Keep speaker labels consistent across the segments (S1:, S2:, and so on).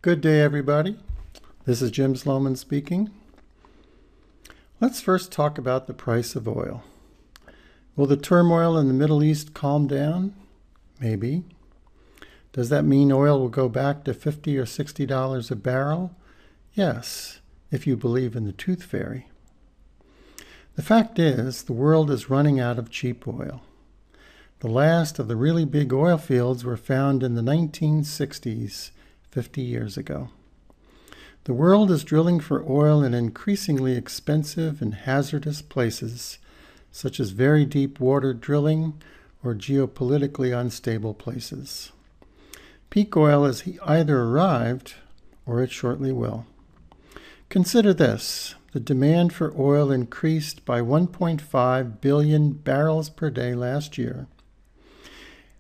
S1: Good day, everybody. This is Jim Sloman speaking. Let's first talk about the price of oil. Will the turmoil in the Middle East calm down? Maybe. Does that mean oil will go back to $50 or $60 a barrel? Yes, if you believe in the tooth fairy. The fact is, the world is running out of cheap oil. The last of the really big oil fields were found in the 1960s, 50 years ago. The world is drilling for oil in increasingly expensive and hazardous places, such as very deep water drilling or geopolitically unstable places. Peak oil has either arrived or it shortly will. Consider this. The demand for oil increased by 1.5 billion barrels per day last year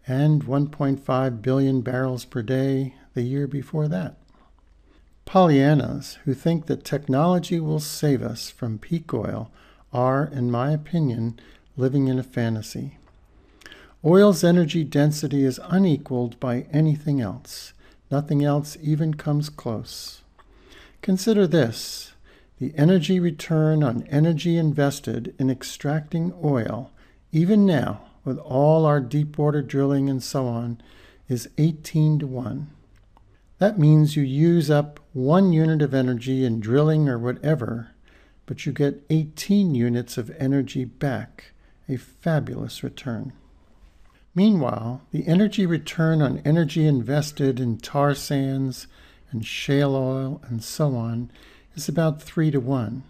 S1: and 1.5 billion barrels per day the year before that. Pollyannas who think that technology will save us from peak oil are, in my opinion, living in a fantasy. Oil's energy density is unequaled by anything else. Nothing else even comes close. Consider this. The energy return on energy invested in extracting oil, even now, with all our deep water drilling and so on, is 18 to 1. That means you use up 1 unit of energy in drilling or whatever, but you get 18 units of energy back, a fabulous return. Meanwhile, the energy return on energy invested in tar sands and shale oil and so on is about 3 to 1.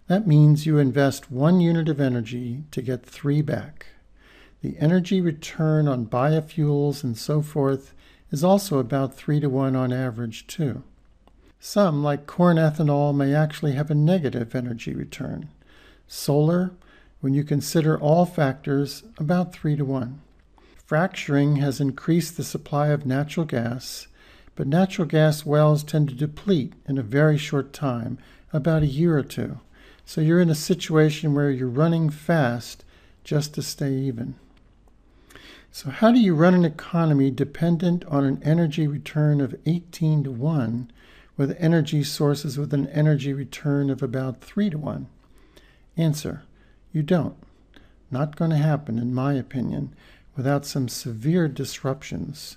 S1: That means you invest 1 unit of energy to get 3 back. The energy return on biofuels and so forth is also about 3 to 1 on average, too. Some, like corn ethanol, may actually have a negative energy return. Solar, when you consider all factors, about 3 to 1. Fracturing has increased the supply of natural gas, but natural gas wells tend to deplete in a very short time, about a year or two. So you're in a situation where you're running fast just to stay even. So how do you run an economy dependent on an energy return of 18 to 1 with energy sources with an energy return of about 3 to 1? Answer, you don't. Not going to happen, in my opinion, without some severe disruptions.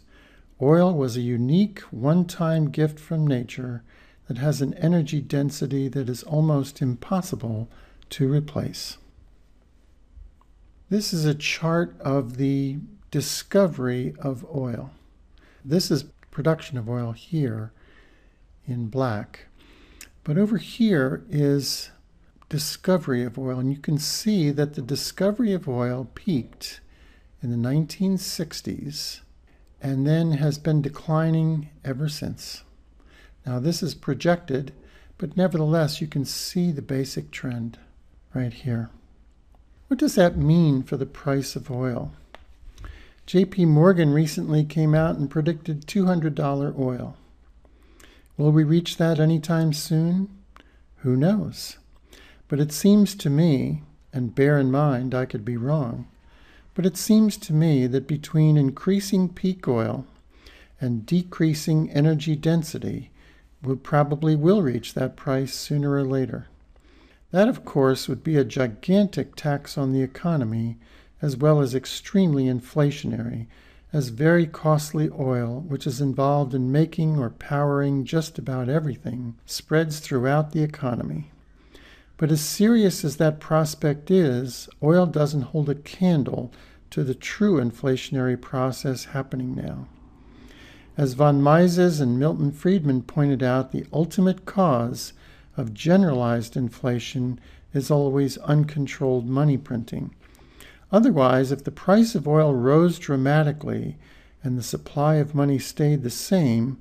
S1: Oil was a unique one-time gift from nature that has an energy density that is almost impossible to replace. This is a chart of the discovery of oil. This is production of oil here in black. But over here is discovery of oil. And you can see that the discovery of oil peaked in the 1960s and then has been declining ever since. Now this is projected, but nevertheless you can see the basic trend right here. What does that mean for the price of oil? J.P. Morgan recently came out and predicted $200 oil. Will we reach that anytime soon? Who knows? But it seems to me, and bear in mind I could be wrong, but it seems to me that between increasing peak oil and decreasing energy density, we probably will reach that price sooner or later. That, of course, would be a gigantic tax on the economy, as well as extremely inflationary, as very costly oil, which is involved in making or powering just about everything, spreads throughout the economy. But as serious as that prospect is, oil doesn't hold a candle to the true inflationary process happening now. As von Mises and Milton Friedman pointed out, the ultimate cause of generalized inflation is always uncontrolled money printing. Otherwise, if the price of oil rose dramatically and the supply of money stayed the same,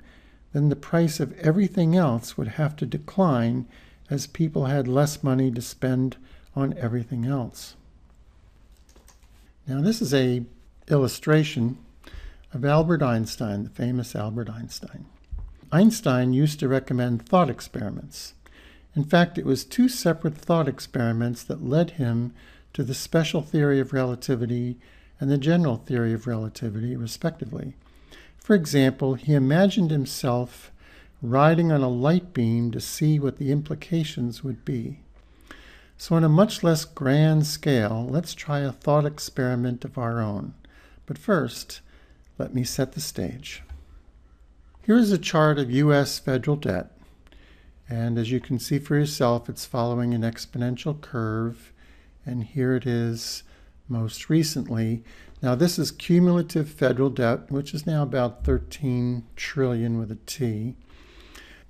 S1: then the price of everything else would have to decline as people had less money to spend on everything else. Now this is an illustration of Albert Einstein, the famous Albert Einstein. Einstein used to recommend thought experiments. In fact, it was 2 separate thought experiments that led him to the special theory of relativity and the general theory of relativity, respectively. For example, he imagined himself riding on a light beam to see what the implications would be. So on a much less grand scale, let's try a thought experiment of our own. But first, let me set the stage. Here is a chart of U.S. federal debt. And as you can see for yourself, it's following an exponential curve. And here it is most recently. Now this is cumulative federal debt, which is now about 13 trillion with a T.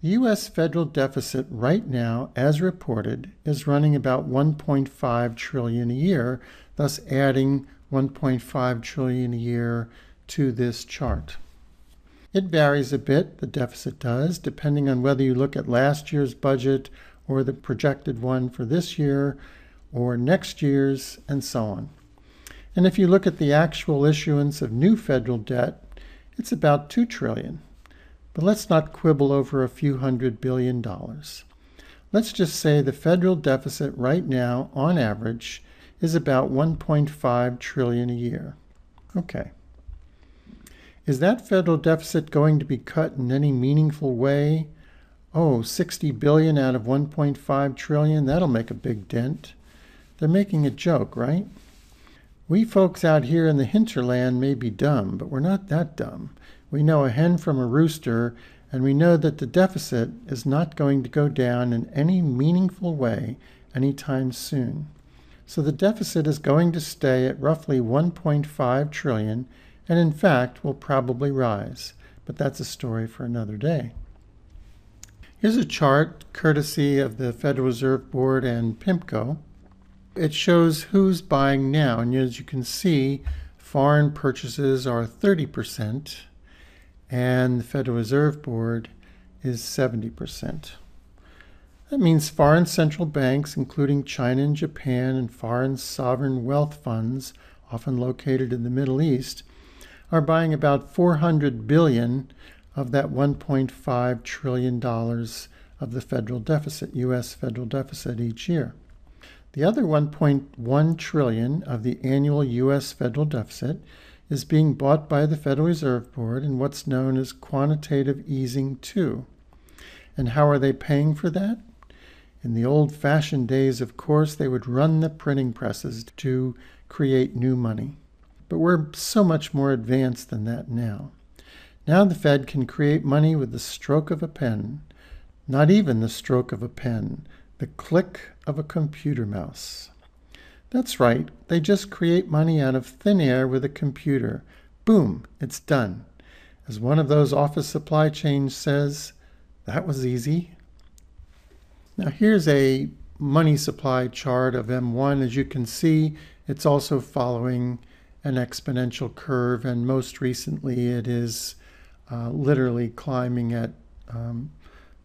S1: The U.S. federal deficit right now, as reported, is running about 1.5 trillion a year, thus adding 1.5 trillion a year to this chart. It varies a bit, the deficit does, depending on whether you look at last year's budget or the projected one for this year or next year's, and so on. And if you look at the actual issuance of new federal debt, it's about 2 trillion. But let's not quibble over a few $100 billion. Let's just say the federal deficit right now, on average, is about 1.5 trillion a year. Okay. Is that federal deficit going to be cut in any meaningful way? Oh, 60 billion out of 1.5 trillion, that'll make a big dent. They're making a joke, right? We folks out here in the hinterland may be dumb, but we're not that dumb. We know a hen from a rooster, and we know that the deficit is not going to go down in any meaningful way anytime soon. So the deficit is going to stay at roughly 1.5 trillion, and in fact will probably rise. But that's a story for another day. Here's a chart courtesy of the Federal Reserve Board and PIMCO. It shows who's buying now, and as you can see, foreign purchases are 30%, and the Federal Reserve Board is 70%. That means foreign central banks, including China and Japan, and foreign sovereign wealth funds, often located in the Middle East, are buying about 400 billion of that 1.5 trillion dollars of the federal deficit, U.S. federal deficit each year. The other 1.1 trillion of the annual U.S. federal deficit is being bought by the Federal Reserve Board in what's known as quantitative easing 2. And how are they paying for that? In the old-fashioned days, of course, they would run the printing presses to create new money. But we're so much more advanced than that now. Now the Fed can create money with the stroke of a pen. Not even the stroke of a pen, the click of a computer mouse. That's right, they just create money out of thin air with a computer. Boom, it's done. As one of those office supply chains says, that was easy. Now here's a money supply chart of M1. As you can see, it's also following an exponential curve, and most recently it is literally climbing at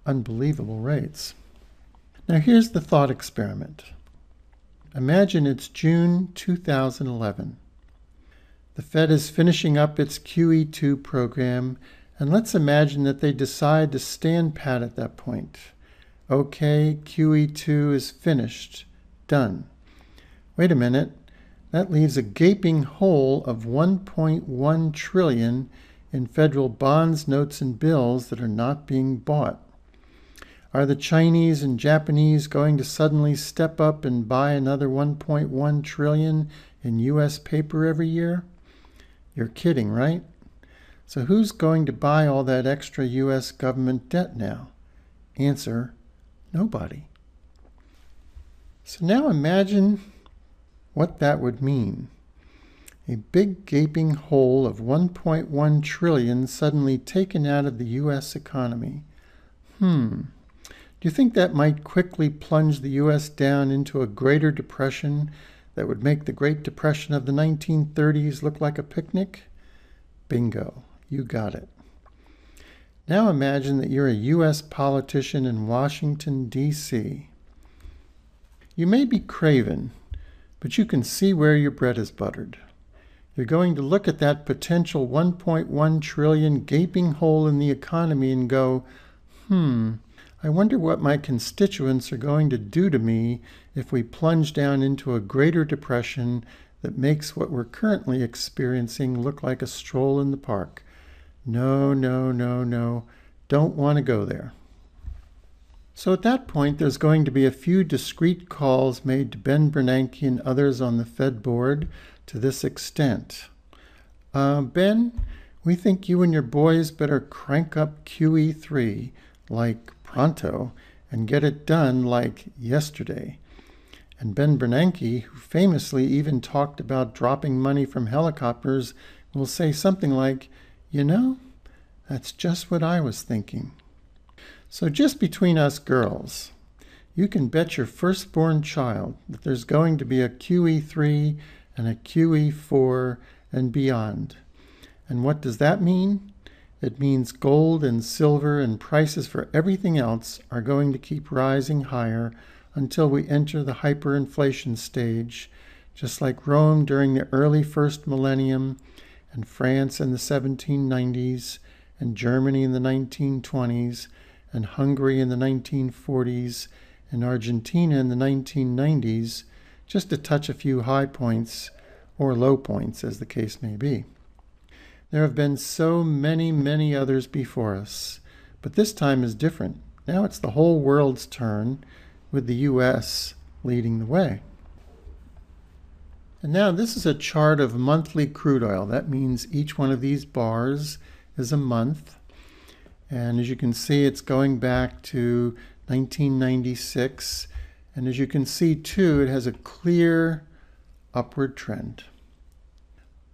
S1: unbelievable rates. Now here's the thought experiment. Imagine it's June 2011. The Fed is finishing up its QE2 program, and let's imagine that they decide to stand pat at that point. Okay, QE2 is finished, done. Wait a minute. That leaves a gaping hole of 1.1 trillion in federal bonds, notes, and bills that are not being bought. Are the Chinese and Japanese going to suddenly step up and buy another 1.1 trillion in U.S. paper every year? You're kidding, right? So who's going to buy all that extra U.S. government debt now? Answer, nobody. So now imagine what that would mean. A big gaping hole of 1.1 trillion suddenly taken out of the U.S. economy. Do you think that might quickly plunge the U.S. down into a greater depression that would make the Great Depression of the 1930s look like a picnic? Bingo, you got it. Now imagine that you're a U.S. politician in Washington, D.C. You may be craven, but you can see where your bread is buttered. You're going to look at that potential 1.1 trillion gaping hole in the economy and go, I wonder what my constituents are going to do to me if we plunge down into a greater depression that makes what we're currently experiencing look like a stroll in the park. No, no, no, no. don't want to go there. So at that point, there's going to be a few discreet calls made to Ben Bernanke and others on the Fed board to this extent. Ben, we think you and your boys better crank up QE3 like pronto and get it done like yesterday. And Ben Bernanke, who famously even talked about dropping money from helicopters, will say something like, you know, that's just what I was thinking. So just between us girls, you can bet your firstborn child that there's going to be a QE3 and a QE4 and beyond. And what does that mean? It means gold and silver and prices for everything else are going to keep rising higher until we enter the hyperinflation stage, just like Rome during the early first millennium, and France in the 1790s, and Germany in the 1920s, and Hungary in the 1940s, and Argentina in the 1990s, just to touch a few high points, or low points as the case may be. There have been so many, many others before us, but this time is different. Now it's the whole world's turn, with the U.S. leading the way. And now this is a chart of monthly crude oil. That means each one of these bars is a month. And as you can see, it's going back to 1996. And as you can see, too, it has a clear upward trend.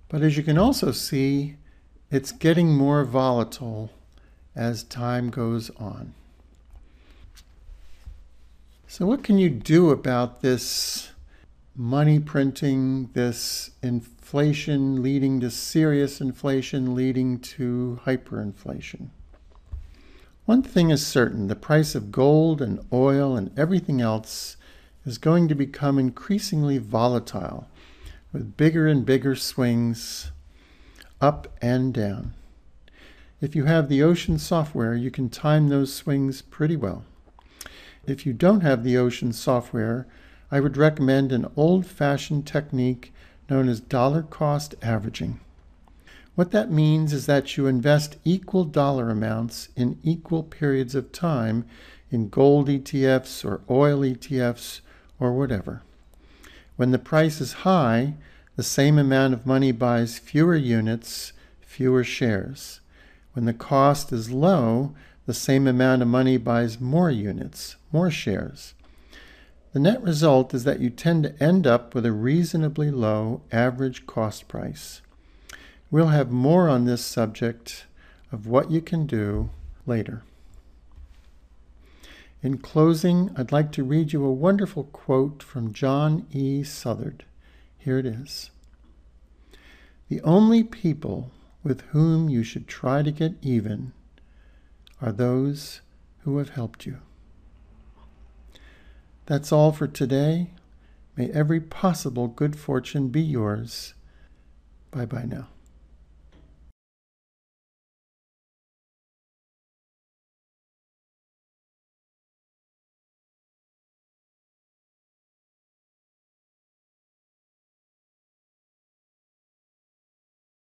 S1: But as you can also see, it's getting more volatile as time goes on. So what can you do about this money printing, this inflation leading to serious inflation, leading to hyperinflation? One thing is certain, the price of gold and oil and everything else is going to become increasingly volatile, with bigger and bigger swings up and down. If you have the ocean software, you can time those swings pretty well. If you don't have the ocean software, I would recommend an old-fashioned technique known as dollar cost averaging. What that means is that you invest equal dollar amounts in equal periods of time in gold ETFs or oil ETFs or whatever. When the price is high, the same amount of money buys fewer units, fewer shares. When the cost is low, the same amount of money buys more units, more shares. The net result is that you tend to end up with a reasonably low average cost price. We'll have more on this subject of what you can do later. In closing, I'd like to read you a wonderful quote from John E. Southard. Here it is. The only people with whom you should try to get even are those who have helped you. That's all for today. May every possible good fortune be yours. Bye-bye now.